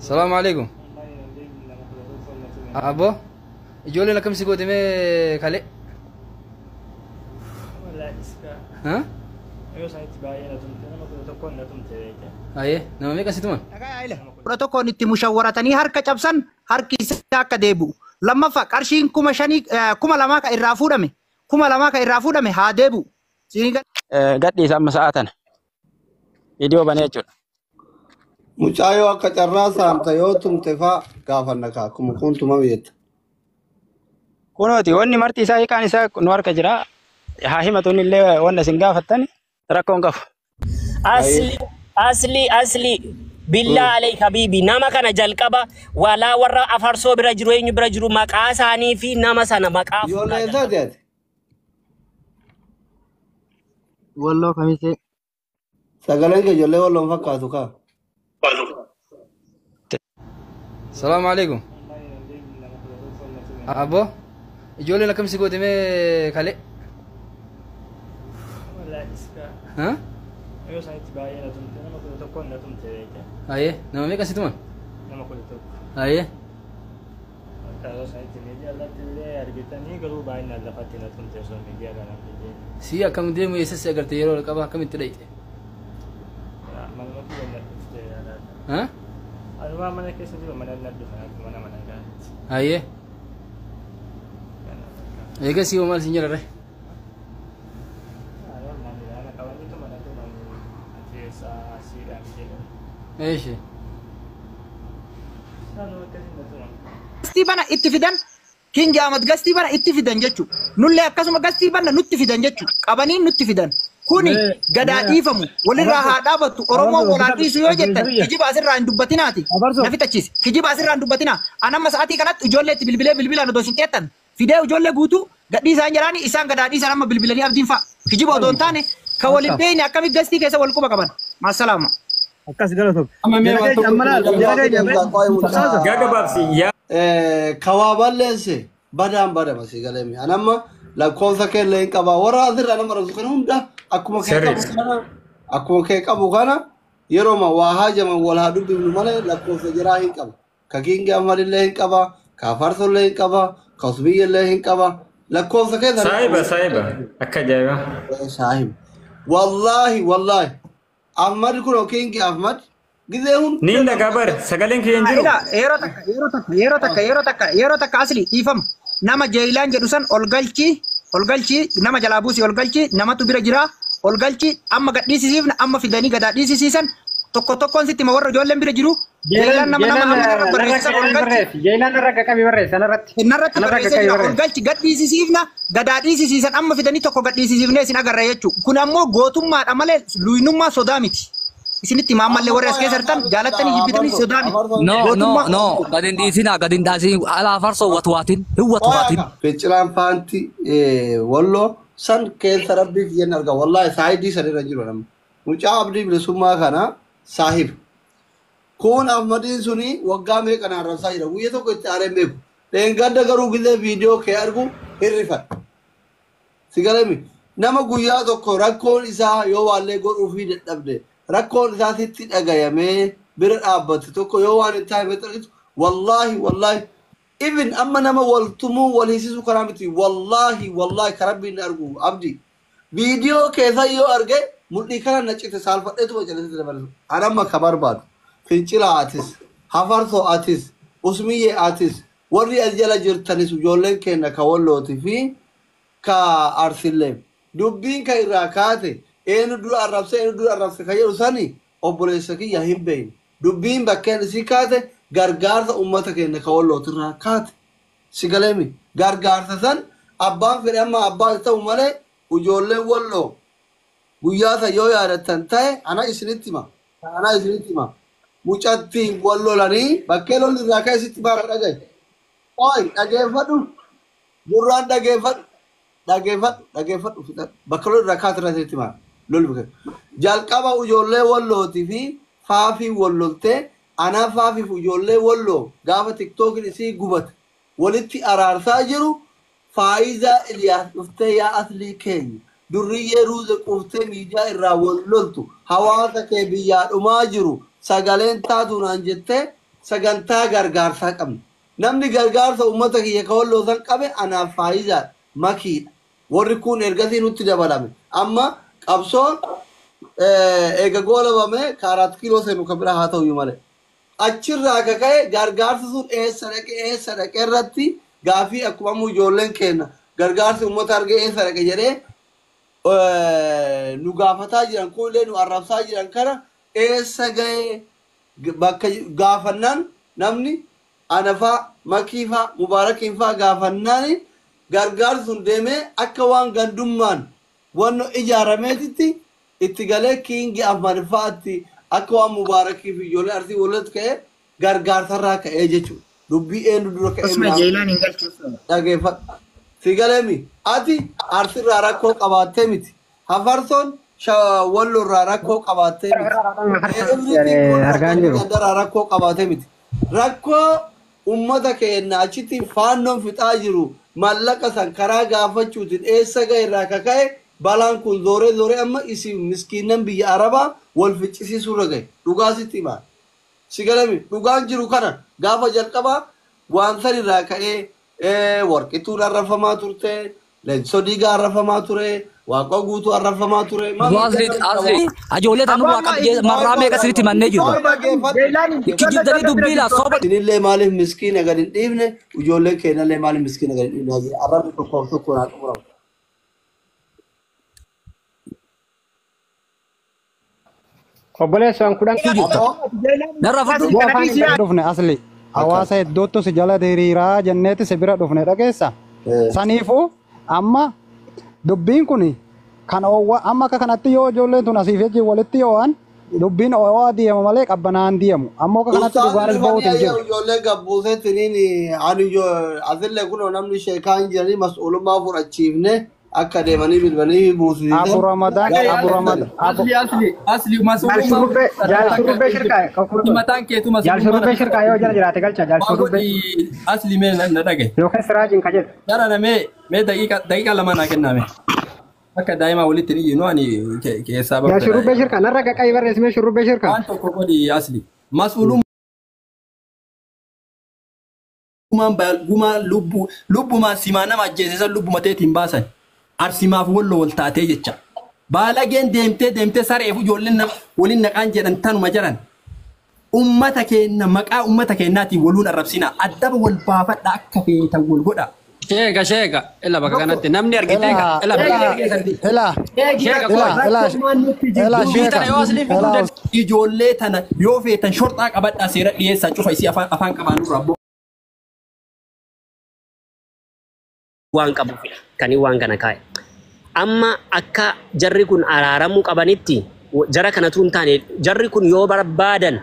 السلام عليكم. أبو يقول لنا كم سيقود مي كله؟ ها؟ أيه نما مي كسيتما. Kudha tokkoon itti mushawwaratanii harka cabsan harki isaa akka deebi'u. Lammaffaa qarshiin kuma lamaa ka irraa fuudhame haa deebi'u. Gadhiisa amma sa'aatan viidiyoo banee jechuudha. Mucaayoo akka carraa saamta yoo tumte faa gaafanna kaa kuma kuntuma beekta. Kunooti wanni marti isaa hiikaan isaa nu harka jira. Haa himatuun illee wanna isin gaafattan rakkoon qabu. Asli billah alayk habibi nama kana jalqaba wala warra afarsoo bira jiru eenyu bira jiru maqaa isaanii fi nama sana maqaa Ijoollee isaati ati. Walloo kamisee. Sagaleen kee ijoollee walloon fakkaatu kaa. السلام عليكم. أبو يقول لنا كم سيقود مي كله؟ ها؟ أيه نما مي كسيتما. أيه سيا كم ديم يسس أقدر تيرو لكابا كم تريت؟ ها؟ أيه إيه سيو مال سينجر رeh إيش Gastii bana itti fidan King Ahmad gastii bana itti fidan jechuudha. Nullee akkasuma gastii bana nutti fidan jechuudha. Qabanii nutti fidan. Kuni gadaa dhiifamu walirraa haa dhaabatu Oromoo walaan dhiisu yoo jettan kijiba asirraa hin dubbatinaati. Nafi tachiisi. Kijiba asirraa hin dubbatina. Anamma sa'aatii kanatti ijoollee itti bilbilaan odoo hin xeettan fidee ijoollee guutuu gadhii isaan jiraani isaan gadaa dhiisan amma bilbilanii abdiin fa'a. Kijiba odoo hin taane kan waliin beeyne akkamitti gastii keessa wal quba qaban. Maasalaama. Akkas galatoom. Kawaaballeesse badaan badama si galemi. Anamma lakkoofsa keellee hin qabaa. Warra asirraa nama rakkoo kana hunda akkuma kee qabu kana yerooma waa haajaman wal haa dubbifnu malee lakkoofsa jiraa hin qaba. Ka King Ahmad illee hin qaba. Ka Farsoo illee hin qaba. Ka Usbiyya illee hin qaba. Lakkoofsa keessa. Saahiba akka ajaa'iba. Saahiba. Wallahi. Ahmad kuno King Ahmad gizee hun Ninda gabar sagaleen kiyyan jiru. Yeroo takka asli dhiifama. Nama Jeeyilaan jedhu san ol galchi nama jalaa buusii ol galchi namatu bira jira ol galchi amma gadhiisisiifna amma fidanii gadaa dhiisisiisan tokkoon sitti ma warra ijoolleen bira jiru. Jeeyilaan nama amma barreessan ol galchi. Jeeyilaan irra qaqqabii barreessan irratti. Narratti barreessan ol galchi gadhiisisiifna gadaa dhiisisiisan amma fidanii tokko gadhiisisiifnee isin agarra jechuudha. Kun ammoo gootummaadha malee luynummaa sodaa miti. Isinitti maammallee warra as keessa jirtan jaalattanii jibbitanii sodaa miti. No. Gadin dhiisin alaa farsoo watwaatin. Fincilaan faanti walloo san keessa rabbiif yen arga wallahi saayidii san irra jiru nama. Mucaa abdii bilisummaa kana saahib. Kun Ahmadiin suni waggaa meeqan arrabsaa jira. Guyyaa tokko itti aareen beeku. Dheengadda garuu gizee viidiyoo kee argu hirrifadha. Sigalemi nama guyyaa tokko rakkoon isaa yoo waallee godhuufii dadhabde rakkoon isaatitti dhagayamee bira dhaabbate tokko yoo waan itti hime xaqitu wallahi even amma nama waltumuu wal hiisisu karaa miti wallahi karabbiin argu abdi viidiyoo keessa yoo arge mul'ii kana nacite saalfadheetuma jalatti dabalatu anamma ka barbaadu fincila atis hafarsoo atis usmiyyee atis warri as jala jirtanis ijoolleen keenya ka wallooti fi ka arsillee dubbiin ka irraa kaate eenyu dura arrabse ka jedhu sani obboleessa kiyya hin beeyne dubbiin bakkeen isii kaate gargaarsa ummata keenya ka wallootirraa kaate si galeemi gargaarsa san abbaan fedhe amma abbaa ta'u malee ijoolleen walloo guyyaasa yoo yaadattan ta'e ana isinitti hima mucatti wallolanii bakkee lolli irraa ka'e sitti baara dhagaye ooy dhageeffadhu gurraan dhageeffadhu bakka lolli irraa kaate irraa sitti baara lolli bakkee jalqaba ijoollee wallooti fi faafii walloltee anaa faafiif ijoollee walloo gaafa tiktookin isii gubate walitti araarsaa jiru faayizaa Iliyaas dhuftee yaa aslii keenya durriyyee ruuze quuftee miidiyaa irraa walloltu hawaasa kee biyyaa dhumaa jiru sagaleen taatu naan jettee sagantaa gargaarsaa qabna. Namni gargaarsa uummata kiyya kawalloo san qabe anaaf faayidaa makiidha. Warri kun ergasii nutti dabalame. Amma qabsoon eega goolabame kaaraat kiiloo seenu kan biraa haa ta'u malee. Achirraa akka ka'e gargaarsi sun eessa dhaqe irratti gaafii akkuma ammoo ijoolleen kenna. Gargaarsi uummata argee eessa dhaqe jedhee nu gaafataa jiran kunillee nu arrabsaa jiran kana eessa ga'ee bakka gaafannaan namni anafaa makiifaa mubaarakiinfaa gaafannaan gargaarsi sun deemee akka waan gandummaan wanno ijaarameetitti itti galee kiingi afmanfaatti akka waan mubaarakiif ijoollee arsii walitti ka'ee gargaarsarraa ka'ee jechuudha. Dubbii eenyu dura ka'ee dhageeffadha. Sigaleemi ati arsirraa rakkoo qabaattee miti. Hafarsoon wallorraa rakkoo qabaattee miti. Rakkoo qabaattee miti. Rakkoo ummata keenya achitti faannoon fixaa jiru mallaqa san karaa gaafachuutiin eessa ga'e irraa kaka'e balaan kun zooree amma isin miskiinan biyya arabaa wal ficcisiisuurra ga'e dhugaasitti himaa. Sigaleemi dhugaan jiru kana gaafa jalqabaa waan san irraa ka'ee warqituun arrafamaa turte, leensodiigaa arrafamaa ture, waaqoo guutuu arrafamaa ture. Ajoollee tanuu marraa meeqa sirriitti mannee jiru. Kijibdanii dubbiidhaaf soba. Isinillee maaliif miskiina gad hin dhiifne, ijoolleen keenyallee maaliif miskiina gad hin dhiifne arrabni tokko naa xumuramu. Obboleessaan kudhan narra fudhu. dhufne asli hawaasa hedduutu si jala hiriiraa jenneeti si bira dhufne dhageessa. Saniifuu amma dubbiin kun kan amma akka kanatti yoo ijoolleen tun asiif jechi walitti yoo'an dubbiin oowwaa deemu malee qabbanaan deemu. Ammoo akka kanatti dhugaanis bahuutu hin jiru. Ijoollee gabbuuseetiniin asillee kun namni sheekaan jiranii mas'uulummaa fudhachiifne akka deemanii bilbanii buusisan. Abu Ramadan. Asli mas'uulummaa. Jaalsurubee shirkaa. Mataan keetu Jaalsurubee shirkaa yoo jala jiraate galcha jaalsurubee. Asli mee na dhage. Yookaan siraajiin ka jedhu. Jara mee daqiiqa lama naa kenname. Akka daa'imaa walitti ni jiru ani keessaa bakka. Jaalsurubee shirkaa narra qaqaa barreessimee shurubee shirkaa. Waan tokko godhi asli. Mas'uulummaa. Gumaa lubbumaan simaa nama ajjeesisan lubbuma teetiin baasan. Arsimaaf walloo wal taatee jecha. Baalageen deemtee sareefu ijoolleen waliin naqaan jedhan tanuma jiran. Ummata keenya maqaa ummata keenyaatiin waluun arrabsina. Addaba wal baafadha akka feetan wal godha. Sheeka. Ela bakka kanatti namni argitee ka. Ijoollee tana yoo feetan shorxaa qabadhaa seera dhiyeessaa cufa isii afaan qabaanurraa. Waan qabuufidha. Kanii waan kana kaa'e. Amma akka jarri kun araaramuu qabanitti jara kanatu hin taane jarri kun yoo barbaadan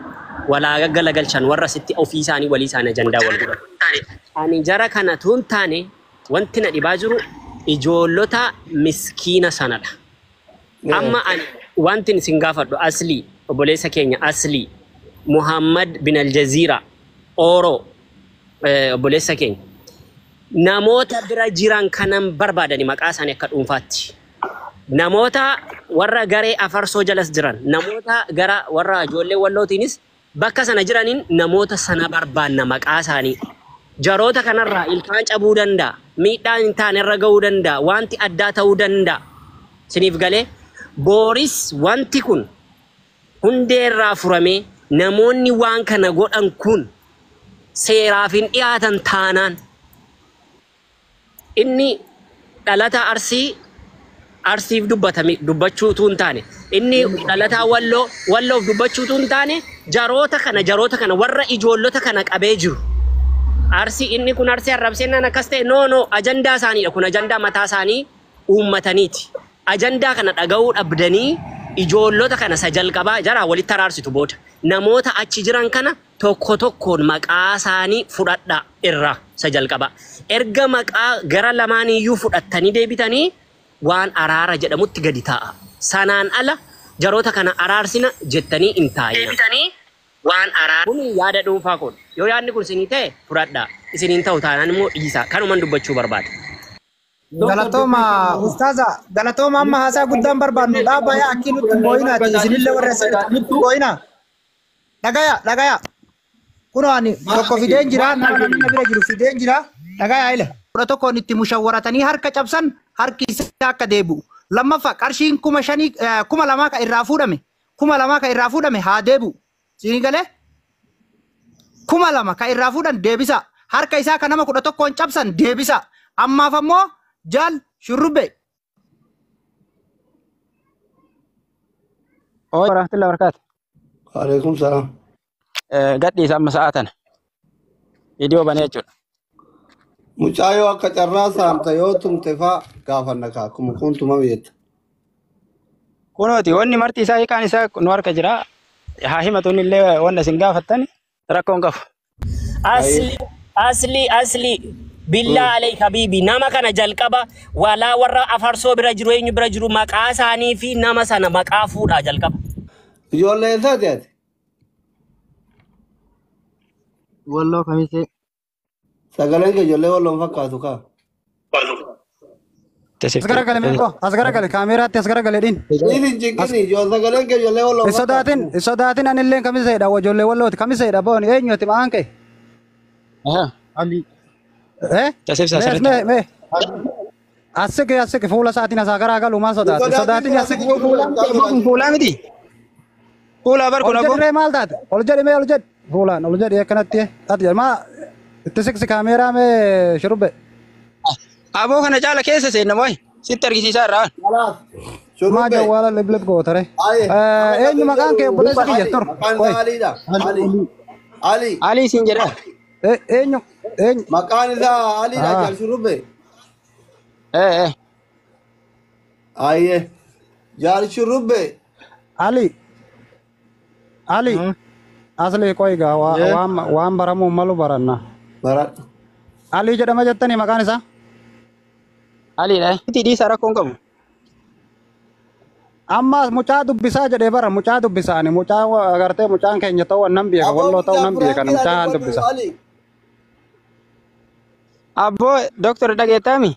walaa gaggalagalchan warra sitti ofii isaanii walii isaanii ajandaa wal godhatu. Ani jara kanatu hin taane wanti na dhibaa jiru ijoollota miskiina sanadha. Amma ani wanti isin gaafadhu asli obboleessa keenya asli Muhammad bin Aljazeera Oro obboleessa keenya. Namoota bira jiran kanan barbaadani maqaa isaanii akka dhuunfaatti. Namoota warra garee afarsoo jalas jiran, namoota gara warra ijoollee wallootiinis bakka sana jiraniin namoota sana barbaanna maqaa isaanii. Jaroota kanarraa ilkaan cabuu danda'a, miidhaan hin taane irra ga'uu danda'a, wanti addaa ta'uu danda'a. Siniif galee booris wanti kun hundeerraa furamee namoonni waan kana godhan kun seeraaf hin dhiyaatan taanaan inni dhalata arsiif dubbachuutu hin taane inni dhalata walloof dubbachuutu hin taane jaroota kana warra ijoollota kana qabee jiru arsi inni kun arsi arrabseenaan akkas ta'e no ajandaa isaaniidha kun ajandaa mataa isaanii uummataniiti ajandaa kana dhaga'uu dhabdanii ijoollota kana sa jalqabaa jaraa walitti araarsitu booda namoota achi jiran kana tokkoon maqaa isaanii fudhadhaa irraa sa jalqabaa erga maqaa gara lamaaniyyuu fudhattanii deebitanii waan araara jedhamutti gadi taa'a sanaan ala jaroota kana araarsina jettanii hin taa'ina deebitanii waan araara kun yaada dhuunfaa kun yoo yaadni kun isinii ta'e fudhadhaa isiniin ta'u taanaan immoo dhiisaa kanuman dubbachuu barbaada. Galatooma amma haasaa guddaan barbaadnu dhaabaya akki nutti booyinaati isinillee warra nutti booyina dhagaya Kuno ani tokko fideen jira nama bira jiru fideen jira. Dhagaa yaa'ila. Kudha tokkoon itti mushawwaratanii harka cabsan harki isaa akka deebi'u. Lammaffaa qarshiin 2,000 ka irraa fuudhame 2,000 ka irraa fuudhame haa deebi'u. Siinii galee 2,000 ka irraa fuudhan deebisa. Harka isaa kan nama 11 cabsan deebisa. Ammaaf ammoo jaal shurrubbe. Oo warahmatullahi wabarakatuh. Waalaikum salaam. Gadhii sama sa'aatan. Video banee jechuudha. Mucaayoo akka carraa saamta yoo tumte faa gaafanna kaa kuma kuntuma beekta. Kunooti wanni marti isaa hiikaan isaa nu harka jira. Haa himatuun illee wanna isin gaafattan rakkoon qabu. Asli billah alayk habibi nama kana jalqaba walaa warra afarsoo bira jiru eenyu bira jiru maqaa isaanii fi nama sana maqaa fuudhaa jalqaba. Ijoollee isaati ati? Walloo kamisee. Sagaleen kee ijoollee walloon fakkaatu kaa. Asgara gale meeqoo? Asgara gale kaameraatti asgara gale dhiin. Dhiin jinqini sagaleen kee ijoollee walloon fakkaatu. Isodaatin anillee kamiseedha ijoollee wallooti kamiseedha booni eenyuti ma'aan kee? Ali. Tasif sasirratti. Asike fuula isaatiin asaa garaa galu maal sodaate? Isodaatin asike. Fuulaa miti. Fuulaa bar kun aboo. Maal taate? Ol jedhi mee ol jedhi. Fuulaan ol jedhi akkanatti. Ati jedhi maa itti siksi kaameeraa mee shurubbe. Aboo kana caala keessa seenna mooy. Sitti argisiisaa irraa. Maa jawwaala lebleb gootare. Eenyu maqaan kee obboleessa kiyya tur. Maqaan Aliidha. Ali. Ali siin jedha. Eenyu. Maqaan isaa Aliidha jaal shurubbe. Aye. Jaal shurubbe. Ali. Asli koi ga waan baramu malu baranna. Barat. Ali jedhama jettanii maqaan isaa? Aliidha. Itti dhiisaa rakkoon qabu. Amma mucaa dubbisaa jedhee bara mucaa dubbisaani mucaa agartee mucaan keenya ta'uu nan beeka walloo ta'uu nan beeka mucaa dubbisa. Abbo Dr. Dageetami.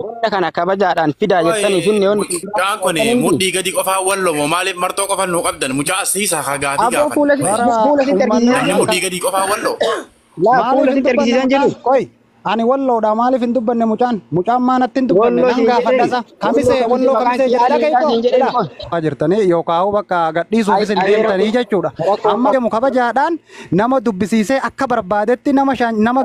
Wanta kana kabajaadhaan fidaa jettanii finne on. Mucaan kun mudhii gadi qofaa walloo maaliif martoo qofa nu qabdan mucaa asiisaa hagaafii gaafa. Abbo fuula sitti argisiisan. Mudhii gadi qofaa walloo. Fuula sitti argisiisan jiru. Koi ani walloodha maaliif hin dubbanne mucaan maanatti hin dubbanne nan gaafadhasa kamisee walloo kamisee jedhaa keekoo jirtanii yookaan bakka gadhiisuufis hin deemtanii jechuudha. Amma deemu kabajaadhaan nama dubbisiisee akka barbaadetti nama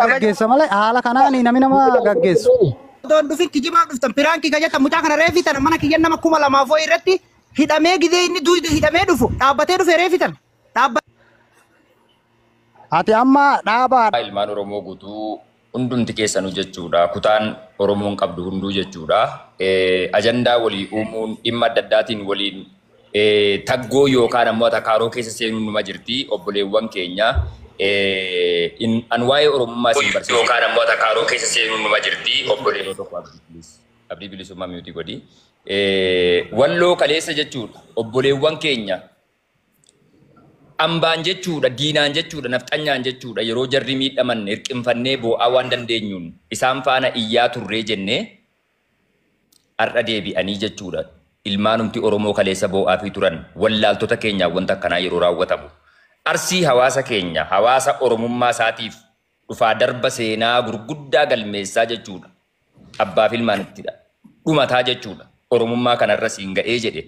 gaggeessa malee haala kanaan namni nama gaggeessu. Don dhufin kijibaa dhuftan piraankii kajata mucaa kana reefitan mana kiyyan nama 2,000 irratti hidhamee gidee inni hidhamee dhufu dhaabbatee dhufe reefitan. Ati amma dhaabaa. Ilmaan Oromoo guutuu hundumti keessanuu jechuudha. Kutaan Oromoon qabdu hunduu jechuudha. Ajandaa walii uumuun dhimma adda addaatiin waliin taggoo yookaan ammoo takaaroo keessa seenuun numa jirti. Obboleewwan keenya an waa'ee Oromummaa isin barsiisu yookaan ammoo takaaroo keessa seenuun numa jirti. Obboleewwan tokko abdii bilisummaa miyuutii godhi. Walloo kaleessa jechuudha. Obboleewwan keenya ambaan jechuudha, diinaan jechuudha, nafxanyaan jechuudha. Yeroo jarri miidhaman hirqinfannee boo'aa waan dandeenyuun isaan faana iyyaa turree jennee har'a deebi'anii jechuudha. Ilmaanumti Oromoo kaleessa boo'aa fi turan wallaaltota keenyaa wanta akkanaa yeroo raawwatamu. Arsii hawaasa keenya, hawaasa Oromummaa isaatiif dhufaa darba seenaa gurguddaa galmeessaa jechuudha. Abbaaf ilmaanittidha. Dhumataa jechuudha. Oromummaa kanarra siin ga'ee jedhe.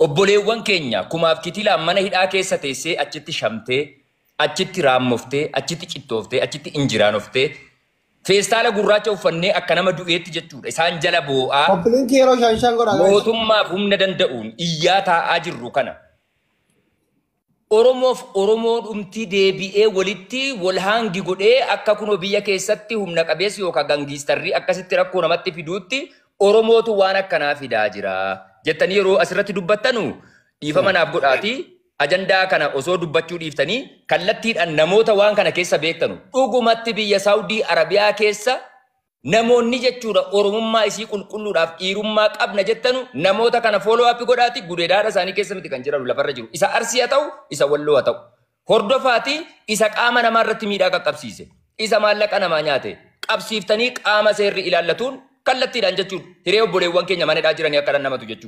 Obboleewwan keenya kumaaf kitilaan mana hidhaa keessa teessee achitti shamtee, achitti raammoftee, achitti cittooftee, achitti injiraanoftee, feestaala gurraacha uffannee akka nama du'eetti jechuudha. Isaan jala boo'aa mootummaaf humna danda'uun iyyaa taa'aa jirru kana. Oromoof Oromoo dhumti deebi'ee walitti wal hangi godhee akka kunoo biyya keessatti humna qabeessi yookaan gangiistarrii akkasitti rakkoo namatti fiduutti Oromootu waan akkanaa fidaa jira. Jettanii yeroo asirratti dubbattanu dhiifama naaf godhaati ajandaa kana osoo dubbachuu dhiiftanii kallattiidhaan namoota waan kana keessa beektanu dhugumatti biyya Saawudii Arabiyaa keessa namoonni jechuudha Oromummaa isii qulqulluudhaaf dhiirummaa qabna jettanu namoota kana follow up godhaati gudeedaadha isaanii keessa miti kan jiran lafarra jiru isa Arsii haa ta'u isa Walloo haa ta'u hordofaati isa qaama namaa irratti miidhaa qaqqabsiise isa maallaqa namaa nyaate qabsiiftanii qaama seerri ilaallatuun kallattiidhaan jechuudha hiree obboleewwan keenya manadhaa jiranii akka namatu jechuudha.